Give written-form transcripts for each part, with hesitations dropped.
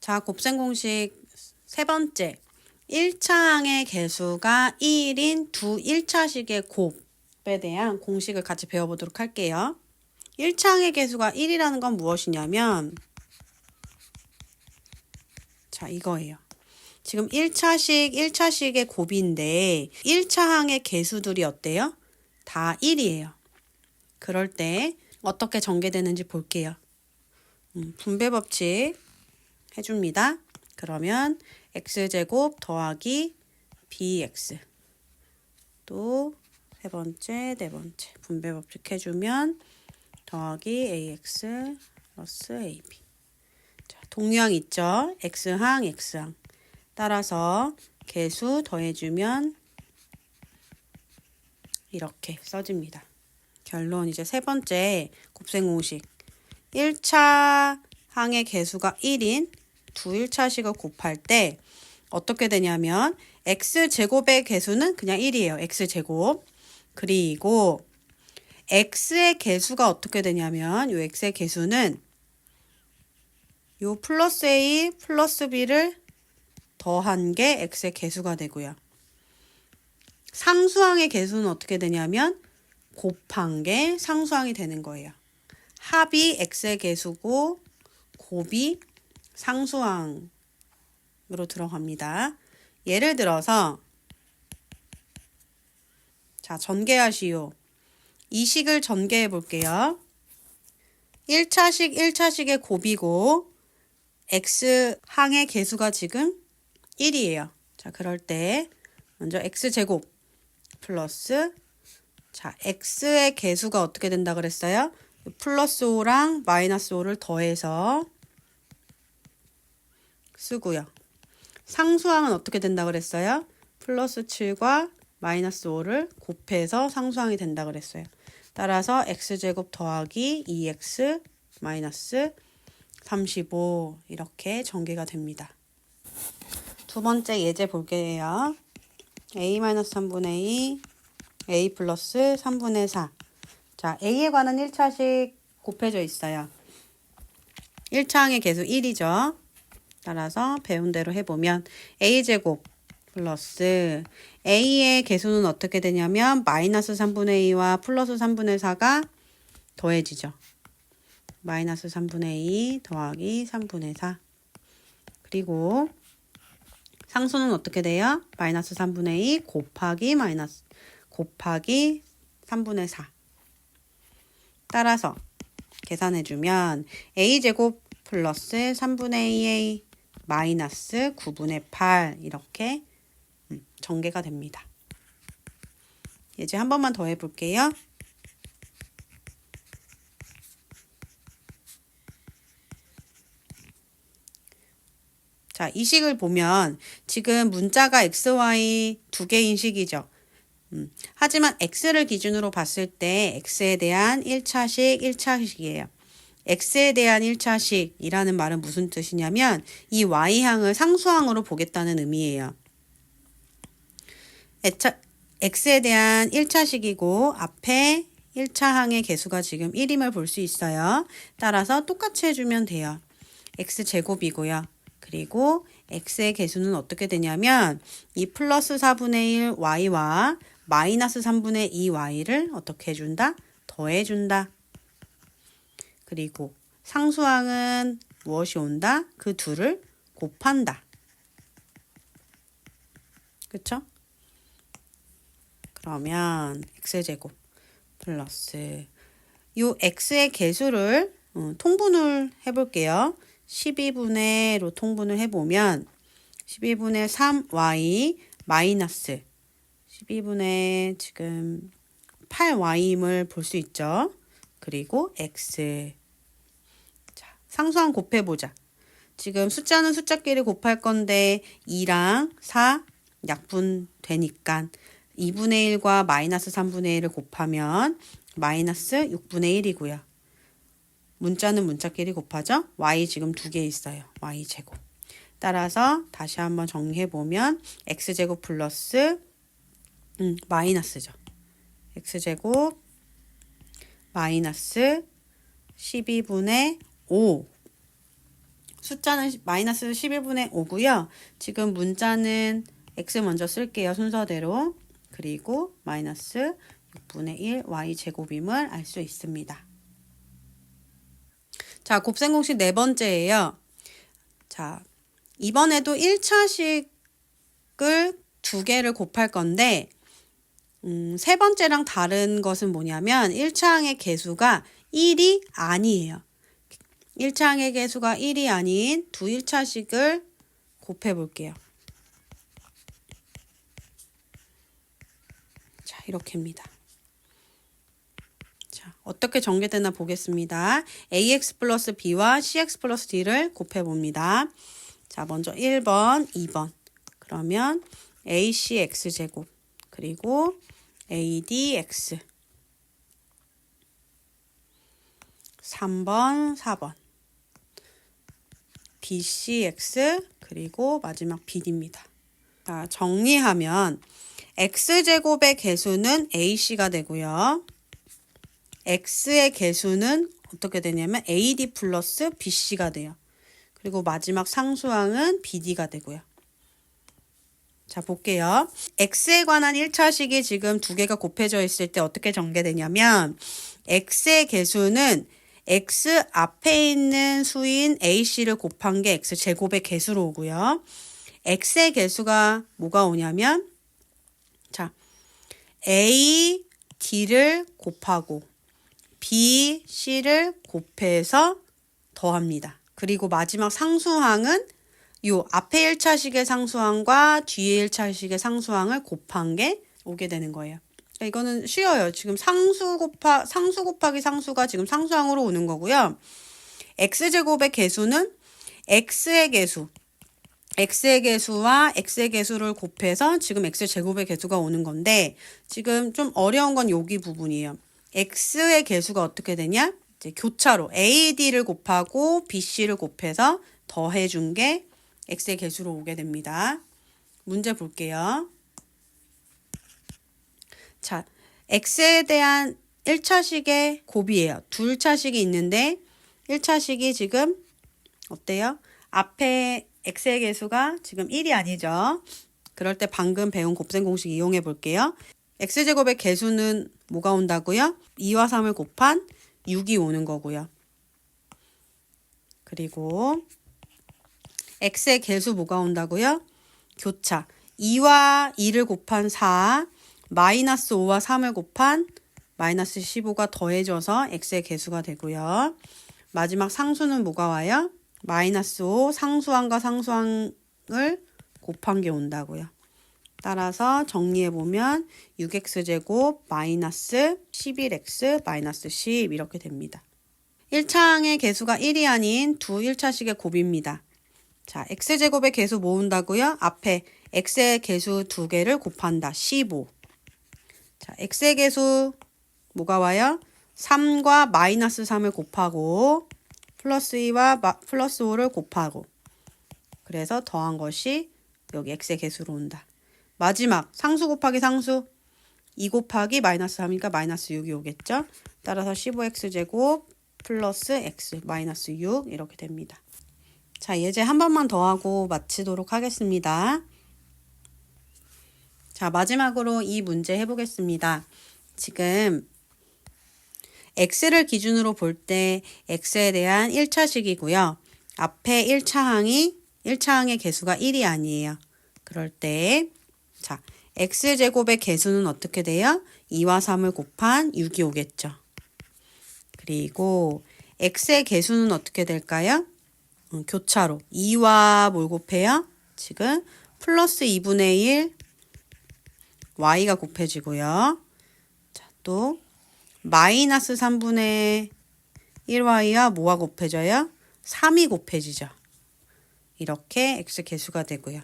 자, 곱셈 공식 세 번째. 1차 항의 개수가 1인 두 1차식의 곱에 대한 공식을 같이 배워보도록 할게요. 1차 항의 개수가 1이라는 건 무엇이냐면, 자, 이거예요. 지금 1차식의 곱인데 1차 항의 개수들이 어때요? 다 1이에요. 그럴 때 어떻게 전개되는지 볼게요. 분배 법칙 해줍니다. 그러면 x제곱 더하기 bx 또 세 번째, 네 번째 분배 법칙 해주면 더하기 ax 플러스 ab. 자, 동유항 있죠? x항, x항. 따라서 개수 더해주면 이렇게 써집니다. 결론 이제 세 번째 곱셈 공식. 1차 항의 개수가 1인 두 1차식을 곱할 때 어떻게 되냐면 x제곱의 개수는 그냥 1이에요. x제곱. 그리고 x의 개수가 어떻게 되냐면 이 x의 개수는 요 플러스 a 플러스 b를 더한 게 x의 개수가 되고요. 상수항의 개수는 어떻게 되냐면 곱한 게 상수항이 되는 거예요. 합이 x의 개수고 곱이 상수항으로 들어갑니다. 예를 들어서 자, 전개하시오. 이 식을 전개해 볼게요. 1차식의 곱이고 x항의 개수가 지금 1이에요. 자, 그럴 때 먼저 x제곱 플러스 자, x의 개수가 어떻게 된다 그랬어요? 플러스 5랑 마이너스 5를 더해서 쓰고요. 상수항은 어떻게 된다 그랬어요? 플러스 7과 마이너스 5를 곱해서 상수항이 된다 그랬어요. 따라서 x제곱 더하기 2x 마이너스 35 이렇게 전개가 됩니다. 두 번째 예제 볼게요. a-3분의 2 a 플러스 3분의 4. 자, a에 관한 1차식 곱해져 있어요. 1차항의 개수 1이죠. 따라서 배운 대로 해보면 a제곱 플러스 a의 개수는 어떻게 되냐면 마이너스 3분의 2와 플러스 3분의 4가 더해지죠. 마이너스 3분의 2 더하기 3분의 4. 그리고 상수는 어떻게 돼요? 마이너스 3분의 2 곱하기 3분의 4. 따라서 계산해주면 a제곱 플러스 3분의 2a 마이너스 9분의 8 이렇게 전개가 됩니다. 이제 한 번만 더 해볼게요. 자, 이 식을 보면 지금 문자가 x, y 두 개인 식이죠. 하지만 x를 기준으로 봤을 때 x에 대한 1차식이에요. x에 대한 1차식이라는 말은 무슨 뜻이냐면 이 y항을 상수항으로 보겠다는 의미예요. x에 대한 1차식이고 앞에 1차항의 개수가 지금 1임을 볼 수 있어요. 따라서 똑같이 해주면 돼요. x제곱이고요. 그리고 x의 개수는 어떻게 되냐면 이 플러스 4분의 1 y와 마이너스 3분의 2 y를 어떻게 해준다? 더해준다. 그리고 상수항은 무엇이 온다? 그 둘을 곱한다. 그쵸? 그러면 x제곱 플러스 요 x의 개수를 통분을 해볼게요. 12분의로 통분을 해보면 12분의 3y 마이너스 12분의 지금 8y임을 볼 수 있죠. 그리고 x. 자, 상수항 곱해보자. 지금 숫자는 숫자끼리 곱할 건데 2랑 4 약분되니까 2분의 1과 마이너스 3분의 1을 곱하면 마이너스 6분의 1이고요. 문자는 문자끼리 곱하죠. y 지금 두 개 있어요. y제곱. 따라서 다시 한번 정리해보면 x제곱 플러스 마이너스죠. x제곱 마이너스 12분의 5 숫자는 마이너스 11분의 5고요. 지금 문자는 x 먼저 쓸게요. 순서대로. 그리고 마이너스 6분의 1 y제곱임을 알 수 있습니다. 자, 곱셈공식 네 번째예요. 자, 이번에도 1차식을 두 개를 곱할 건데 세 번째랑 다른 것은 뭐냐면 1차항의 개수가 1이 아니에요. 1차항의 개수가 1이 아닌 두 1차식을 곱해 볼게요. 자, 이렇게입니다. 자, 어떻게 전개되나 보겠습니다. ax 플러스 b와 cx 플러스 d를 곱해 봅니다. 자, 먼저 1번, 2번. 그러면 acx제곱 그리고 adx 3번, 4번 bcx 그리고 마지막 bd입니다. 자, 정리하면 x제곱의 개수는 ac가 되고요. x의 개수는 어떻게 되냐면 ad 플러스 bc가 돼요. 그리고 마지막 상수항은 bd가 되고요. 자, 볼게요. x에 관한 1차식이 지금 두 개가 곱해져 있을 때 어떻게 전개되냐면 x의 개수는 x 앞에 있는 수인 ac를 곱한 게 x제곱의 개수로 오고요. x의 개수가 뭐가 오냐면 자, a, d를 곱하고 b, c를 곱해서 더합니다. 그리고 마지막 상수항은 요 앞에 1차식의 상수항과 뒤에 1차식의 상수항을 곱한 게 오게 되는 거예요. 그러니까 이거는 쉬워요. 지금 상수 곱하기 상수가 지금 상수항으로 오는 거고요. x제곱의 개수는 x의 개수와 x의 개수를 곱해서 지금 x제곱의 개수가 오는 건데 지금 좀 어려운 건 여기 부분이에요. x의 개수가 어떻게 되냐? 이제 교차로 AD를 곱하고 BC를 곱해서 더해준 게 x의 개수로 오게 됩니다. 문제 볼게요. 자, x에 대한 1차식의 곱이에요. 두 1차식이 있는데 1차식이 지금 어때요? 앞에 x의 개수가 지금 1이 아니죠. 그럴 때 방금 배운 곱셈 공식 이용해 볼게요. x제곱의 개수는 뭐가 온다고요? 2와 3을 곱한 6이 오는 거고요. 그리고 x의 개수 뭐가 온다고요? 교차 2와 2를 곱한 4, 마이너스 5와 3을 곱한 마이너스 15가 더해져서 x의 개수가 되고요. 마지막 상수는 뭐가 와요? 마이너스 5 상수항과 상수항을 곱한 게 온다고요. 따라서 정리해보면 6x제곱 마이너스 11x 마이너스 10 이렇게 됩니다. 1차항의 개수가 1이 아닌 두 1차식의 곱입니다. 자, x제곱의 개수 모은다고요? 앞에 x의 개수 두 개를 곱한다. 15. 자, x의 개수 뭐가 와요? 3과 마이너스 3을 곱하고 플러스 2와 플러스 5를 곱하고 그래서 더한 것이 여기 x의 개수로 온다. 마지막 상수 곱하기 상수 2 곱하기 마이너스 3이니까 마이너스 6이 오겠죠. 따라서 15x제곱 플러스 x 마이너스 6 이렇게 됩니다. 자, 예제 한 번만 더 하고 마치도록 하겠습니다. 자, 마지막으로 이 문제 해보겠습니다. 지금 x를 기준으로 볼 때 x에 대한 1차식이고요. 앞에 1차항의 개수가 1이 아니에요. 그럴 때 자, x제곱의 개수는 어떻게 돼요? 2와 3을 곱한 6이 오겠죠. 그리고 x의 개수는 어떻게 될까요? 교차로 2와 뭘 곱해요? 지금 플러스 2분의 1 y가 곱해지고요. 자, 또 마이너스 3분의 1y와 뭐가 곱해져요? 3이 곱해지죠. 이렇게 x 개수가 되고요.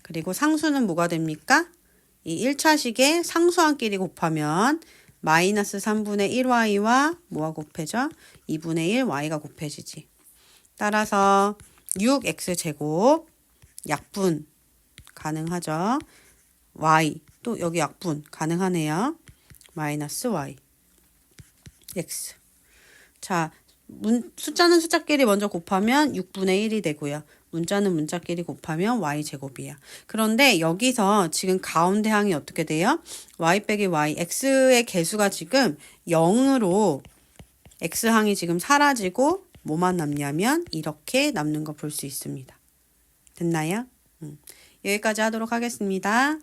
그리고 상수는 뭐가 됩니까? 이 1차식의 상수항끼리 곱하면 마이너스 3분의 1y와 뭐가 곱해져? 2분의 1 y가 곱해지지. 따라서 6x제곱 약분 가능하죠. y 또 여기 약분 가능하네요. 마이너스 y x. 자, 숫자는 숫자끼리 먼저 곱하면 6분의 1이 되고요. 문자는 문자끼리 곱하면 y제곱이에요. 그런데 여기서 지금 가운데 항이 어떻게 돼요? y 빼기 y, x의 개수가 지금 0으로 x항이 지금 사라지고 뭐만 남냐면 이렇게 남는 거 볼 수 있습니다. 됐나요? 여기까지 하도록 하겠습니다.